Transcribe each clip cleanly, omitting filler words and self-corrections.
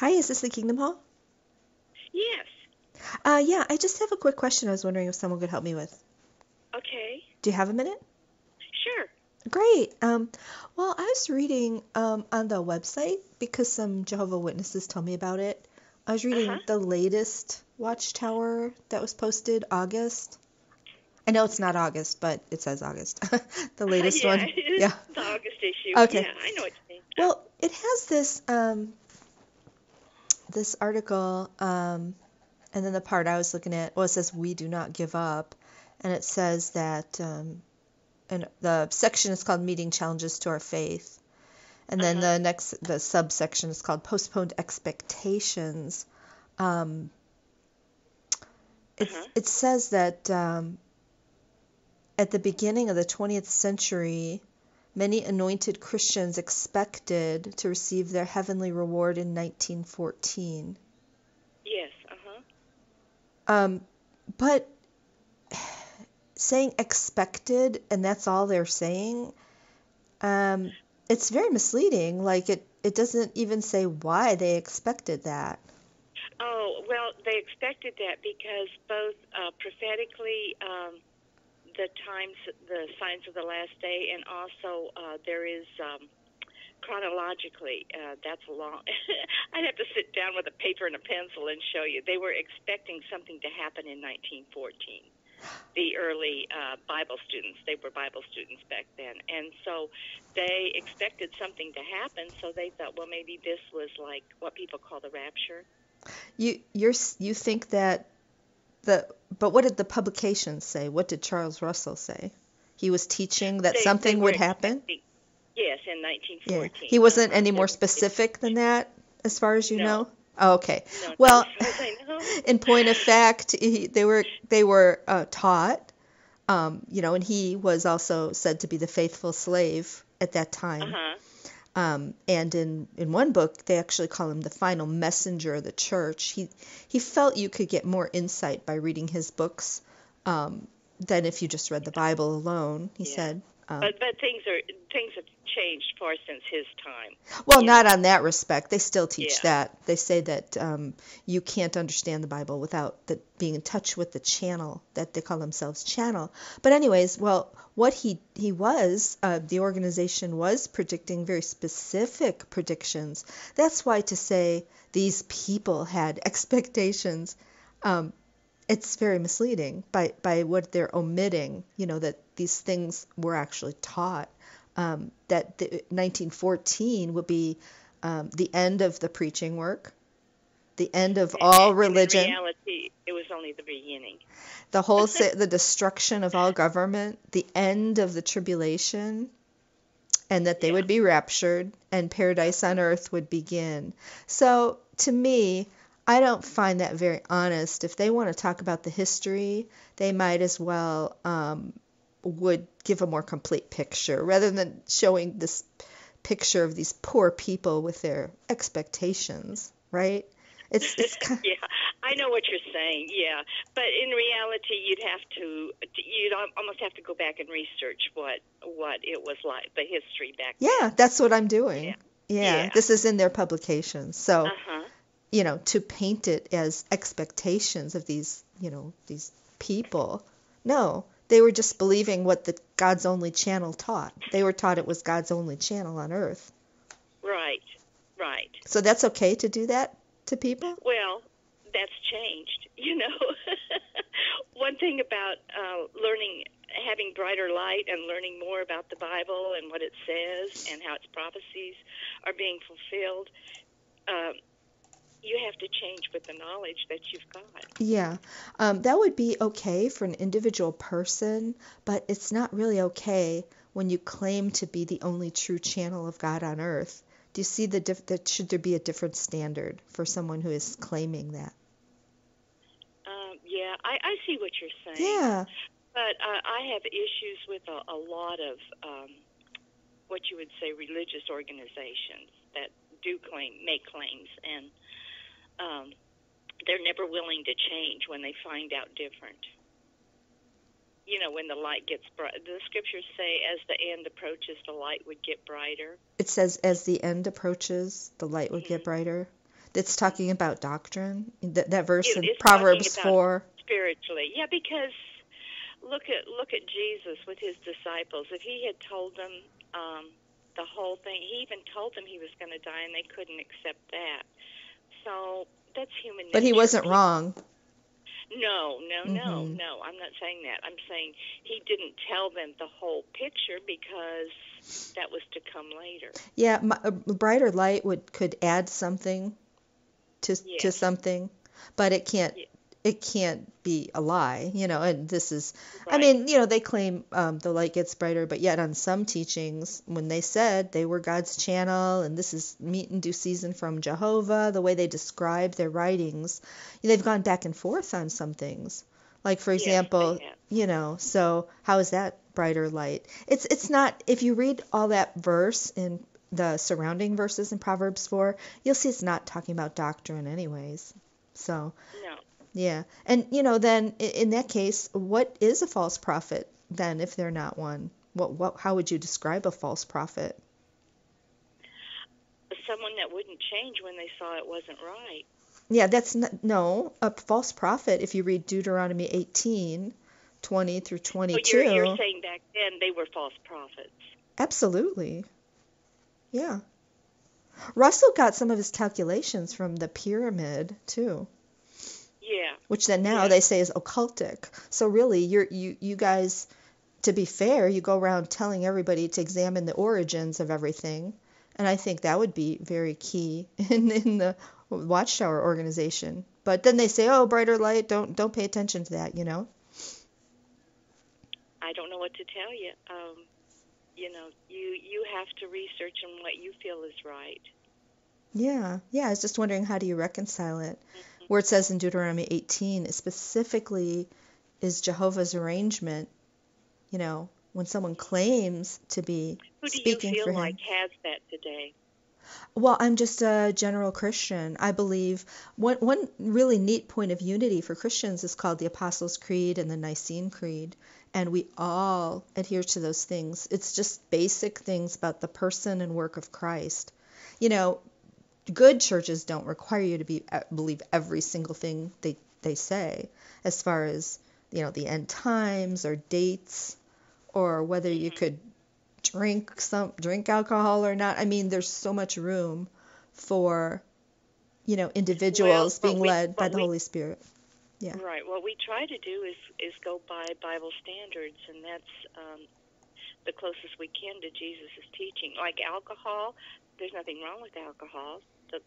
Hi, is this the Kingdom Hall? Yes. Yeah, I just have a quick question I was wondering if someone could help me with. Okay. Do you have a minute? Sure. Great. Well, I was reading on the website because some Jehovah Witnesses told me about it. I was reading Uh-huh. the latest Watchtower that was posted August. I know it's not August, but it says August. The latest Yeah, one. it is Yeah. the August issue. Okay. Yeah, I know what you mean. Well, it has this article, and then the part I was looking at, well, it says "We do not give up," and it says that, and the section is called "Meeting Challenges to Our Faith," and then Uh-huh. the subsection is called "Postponed Expectations." Um, Uh-huh. it says that at the beginning of the 20th century, many anointed Christians expected to receive their heavenly reward in 1914. Yes. Uh-huh. But saying expected and that's all they're saying, it's very misleading. Like it doesn't even say why they expected that. Oh, well, they expected that because both prophetically, the signs of the last day, and also there is chronologically, that's a long. I'd have to sit down with a paper and a pencil and show you. They were expecting something to happen in 1914. The early Bible students, they were Bible students back then, and so they expected something to happen. So they thought, well, maybe this was like what people call the rapture. You think that but what did the publications say? What did Charles Russell say? He was teaching that They something were would happen? expecting, yes, in Yeah. 1914. He wasn't any more There, specific than that as far as you no, know? Oh, okay. no, not Well, as far as I know. in point of fact, they were taught, and he was also said to be the faithful slave at that Uh time. huh. And in one book, they actually call him the final messenger of the church. He felt you could get more insight by reading his books than if you just read the Bible alone, he Yeah. said. But things have changed far since his time. Well, You not know. on that respect. They still teach Yeah. that. They say that you can't understand the Bible without being in touch with the channel, that they call themselves channel. But anyways, well, what he was, the organization was predicting very specific predictions. That's why to say these people had expectations, it's very misleading by what they're omitting, that these things were actually taught. That 1914 would be the end of the preaching work, the end of all And in religion, reality, it was only the beginning. the destruction of all government, the end of the tribulation, and that they Yeah. would be raptured and paradise on earth would begin. So to me, I don't find that very honest. If they want to talk about the history, they might as well would give a more complete picture rather than showing this picture of these poor people with their expectations, right? It's kind Yeah, I know what you're saying. Yeah, but in reality, you'd almost have to go back and research what it was like, the history back yeah, then. that's what I'm Yeah. doing. Yeah, Yeah. this is in their publications. So, Uh huh. to paint it as expectations of these people. No, they were just believing what the God's only channel taught. They were taught it was God's only channel on earth. Right. Right. So that's okay to do that to people? Well, that's changed. One thing about having brighter light and learning more about the Bible and what it says and how its prophecies are being fulfilled, you have to change with the knowledge that you've got. Yeah, that would be okay for an individual person, but it's not really okay when you claim to be the only true channel of God on earth. Do you see that should there be a different standard for someone who is claiming that? Yeah, I see what you're saying, Yeah, but I have issues with a lot of what you would say religious organizations that make claims, and they're never willing to change when they find out different. When the light gets bright, the scriptures say, as the end approaches, the light would get brighter. it says as the end approaches, the light would get Mm-hmm. brighter. that's talking about doctrine. That verse It in is Proverbs talking about 4. spiritually. Yeah, because look at Jesus with his disciples. If he had told them the whole thing, he even told them he was going to die, and they couldn't accept that. So that's human nature. But he wasn't wrong. No. Mm-hmm. I'm not saying that. I'm saying he didn't tell them the whole picture because that was to come later. Yeah, a brighter light could add something to Yes. something, but it can't Yes. it can't be a lie, and this is, Right. I mean, they claim the light gets brighter, but yet on some teachings, when they said they were God's channel and this is meet in due season from Jehovah, the way they describe their writings, they've gone back and forth on some things. Like, for example, so how is that brighter light? It's not, if you read all that verse in the surrounding verses in Proverbs 4, you'll see it's not talking about doctrine anyways. So, No. yeah. And, then in that case, what is a false prophet then if they're not one? How would you describe a false prophet? Someone that wouldn't change when they saw it wasn't right. Yeah, that's no, a false prophet, if you read Deuteronomy 18:20 through 22. So you're saying back then they were false prophets. Absolutely. Yeah. Russell got some of his calculations from the pyramid, too. Yeah. Which then now they say is occultic. So really, you guys, to be fair, you go around telling everybody to examine the origins of everything, and I think that would be very key in the Watchtower organization. But then they say, oh, brighter light, don't pay attention to that, I don't know what to tell you. You have to research on what you feel is right. Yeah. I was just wondering, how do you reconcile it? Mm-hmm. Where it says in Deuteronomy 18, specifically is Jehovah's arrangement, when someone claims to be speaking for him. Who do you feel like has that today? Well, I'm just a general Christian. I believe one really neat point of unity for Christians is called the Apostles' Creed and the Nicene Creed, and we all adhere to those things. It's just basic things about the person and work of Christ. Good churches don't require you to believe every single thing they say, as far as, the end times or dates, or whether you could drink alcohol or not. I mean, there's so much room for, individuals being led by the Holy Spirit. Yeah. Right. What we try to do is go by Bible standards, and that's the closest we can to Jesus' teaching. Like alcohol, there's nothing wrong with alcohol. The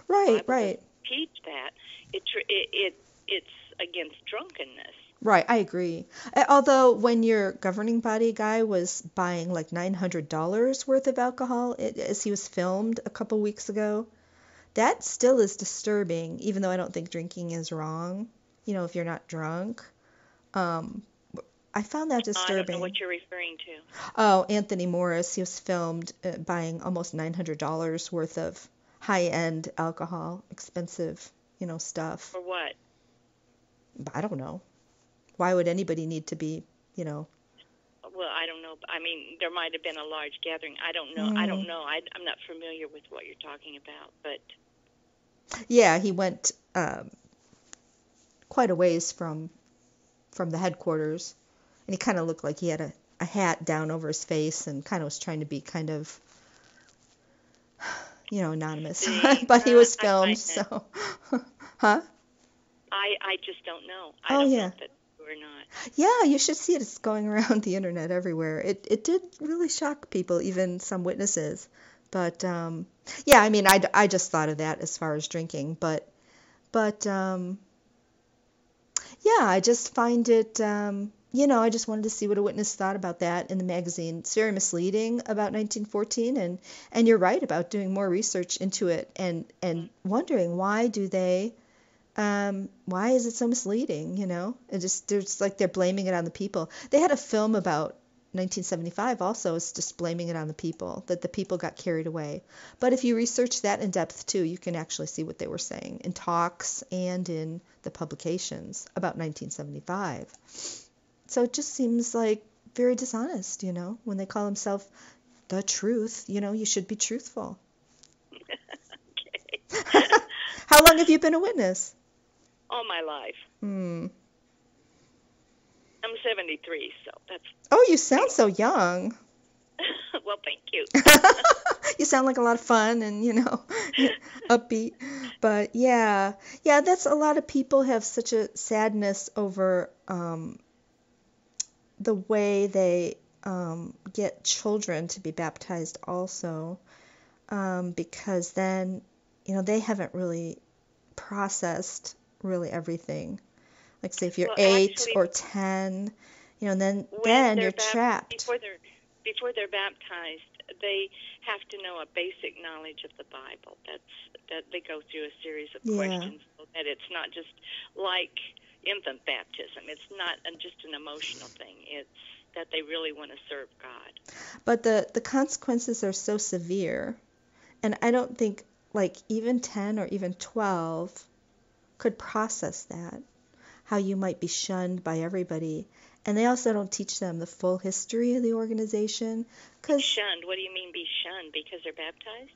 Bible doesn't teach that. It's against drunkenness. Right, I agree. Although when your governing body guy was buying like $900 worth of alcohol, as he was filmed a couple weeks ago, that still is disturbing, even though I don't think drinking is wrong, if you're not drunk. I found that disturbing. I don't know what you're referring to. Oh, Anthony Morris, he was filmed buying almost $900 worth of high-end alcohol, expensive, stuff. For what? I don't know. Why would anybody need to be, Well, I don't know. I mean, there might have been a large gathering. I don't know. I don't know. I'm not familiar with what you're talking about, but... Yeah, he went quite a ways from the headquarters, and he kind of looked like he had a hat down over his face and kind of was trying to be kind of, anonymous. But he was filmed, so... Huh? I just don't know. I don't know if it's true or not. Yeah, you should see it. It's going around the internet everywhere. It did really shock people, even some witnesses. But, yeah, I mean, I just thought of that as far as drinking. But yeah, I just find it, I just wanted to see what a witness thought about that in the magazine. It's very misleading about 1914, and you're right about doing more research into it and wondering why is it so misleading, There's like they're blaming it on the people. They had a film about 1975 also, is just blaming it on the people, that the people got carried away. But if you research that in depth too, you can actually see what they were saying in talks and in the publications about 1975. So it just seems like very dishonest, when they call themselves the truth, you should be truthful. Okay. How long have you been a witness? All my life. Hmm. I'm 73, so that's... Oh, you sound so young. Well, thank you. You sound like a lot of fun and, upbeat. But yeah, that's a lot of people have such a sadness over the way they get children to be baptized also, because then, they haven't really processed really everything. Like say if you're Well, 8 actually, or 10, then when you're they're trapped. before they're baptized, they have to know a basic knowledge of the Bible. That they go through a series of questions, so that it's not just like infant baptism. It's not just an emotional thing. It's that they really want to serve God. But the consequences are so severe, and I don't think like even 10 or even 12 could process that, how you might be shunned by everybody. And they also don't teach them the full history of the organization. Shunned? What do you mean be shunned? Because they're baptized?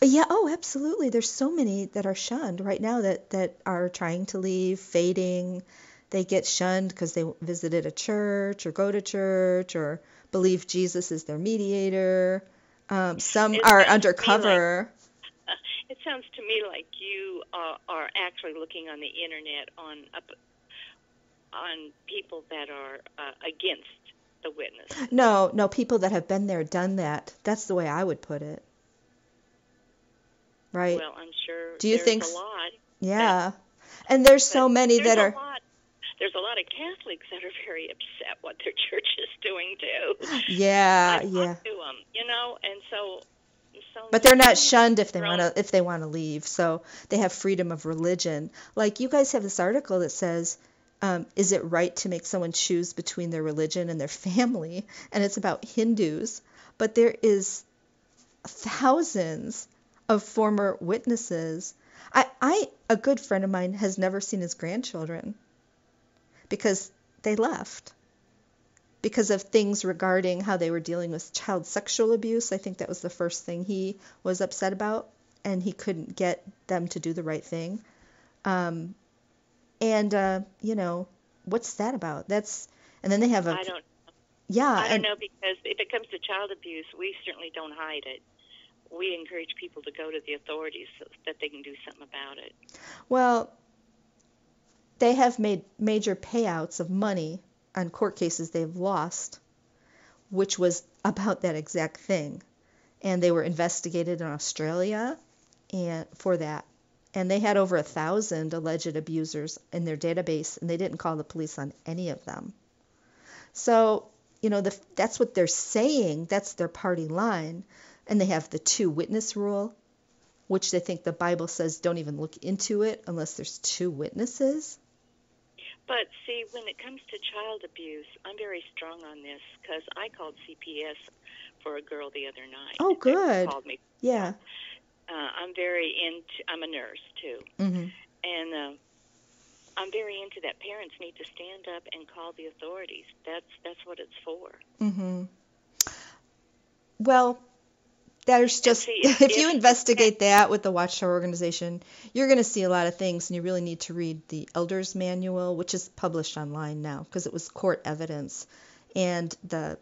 Yeah, oh, absolutely. There's so many that are shunned right now that are trying to leave, fading. They get shunned because they visited a church or go to church or believe Jesus is their mediator. Some are undercover. It sounds to me like you are actually looking on the internet on people that are against the witness. No, people that have been there, done that. That's the way I would put it. Right? Well, I'm sure Do you think? A lot. Yeah. And there's so many that are... There's a lot of Catholics that are very upset what their church is doing too. Yeah, I talk to them, and so but they're not shunned if they want to leave. So they have freedom of religion. Like you guys have this article that says, is it right to make someone choose between their religion and their family? And it's about Hindus. But there is thousands of former witnesses. A good friend of mine has never seen his grandchildren because they left. Because of things regarding how they were dealing with child sexual abuse. I think that was the first thing he was upset about, and he couldn't get them to do the right thing. What's that about? And then they have I don't know, because if it comes to child abuse, we certainly don't hide it. We encourage people to go to the authorities so that they can do something about it. Well, they have made major payouts of money on court cases they've lost, which was about that exact thing. And they were investigated in Australia for that. And they had over 1,000 alleged abusers in their database, and they didn't call the police on any of them. So, that's what they're saying. That's their party line. And they have the 2 witness rule, which they think the Bible says don't even look into it unless there's 2 witnesses. But see, when it comes to child abuse, I'm very strong on this because I called CPS for a girl the other night. Oh, good. Called me. Yeah. I'm a nurse too, mm-hmm. and I'm very into that. Parents need to stand up and call the authorities. That's what it's for. Mm-hmm. Well, there's just if you investigate that with the Watchtower organization, you're going to see a lot of things, and you really need to read the Elders Manual, which is published online now because it was court evidence, and the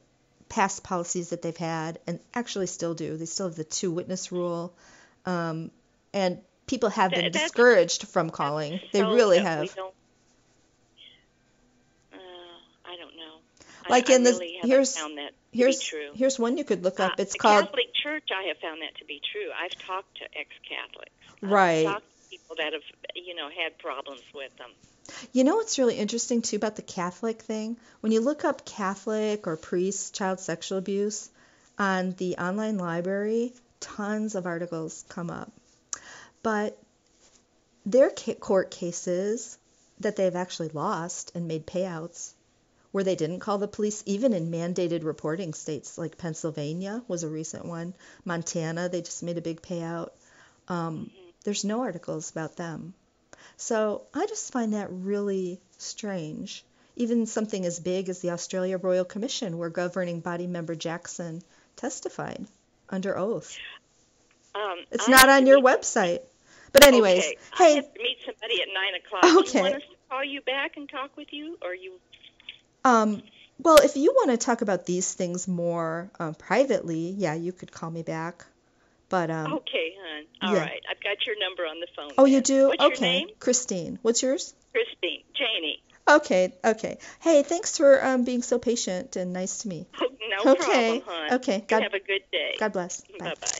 past policies that they've had, and actually still do. They still have the 2 witness rule, and people have been discouraged from calling. They really have. I don't know. Like I really haven't found that to be true. Here's one you could look up. It's the called Catholic Church. I have found that to be true. I've talked to ex-Catholics. Right. I've talked to people that have, had problems with them. You know what's really interesting too about the Catholic thing? When you look up Catholic or priests child sexual abuse on the online library, tons of articles come up. But their court cases that they've actually lost and made payouts, where they didn't call the police, even in mandated reporting states like Pennsylvania was a recent one. Montana, they just made a big payout. There's no articles about them. So I just find that really strange. Even something as big as the Australia Royal Commission, where governing body member Jackson testified under oath. It's not on your website. But anyways, Okay. I hey, have to meet somebody at 9 o'clock. Do you okay. want us to call you back and talk with you, or you? Well, if you want to talk about these things more privately, yeah, you could call me back. But Okay, hon. All yeah. right. I've got your number on the phone. Oh, then. you do? What's your Okay. name? Christine. What's yours? Christine. Janie. Okay. Hey, thanks for being so patient and nice to me. Oh, no Okay. problem, hon. Okay. You have a good day. God bless. Bye. Bye-bye.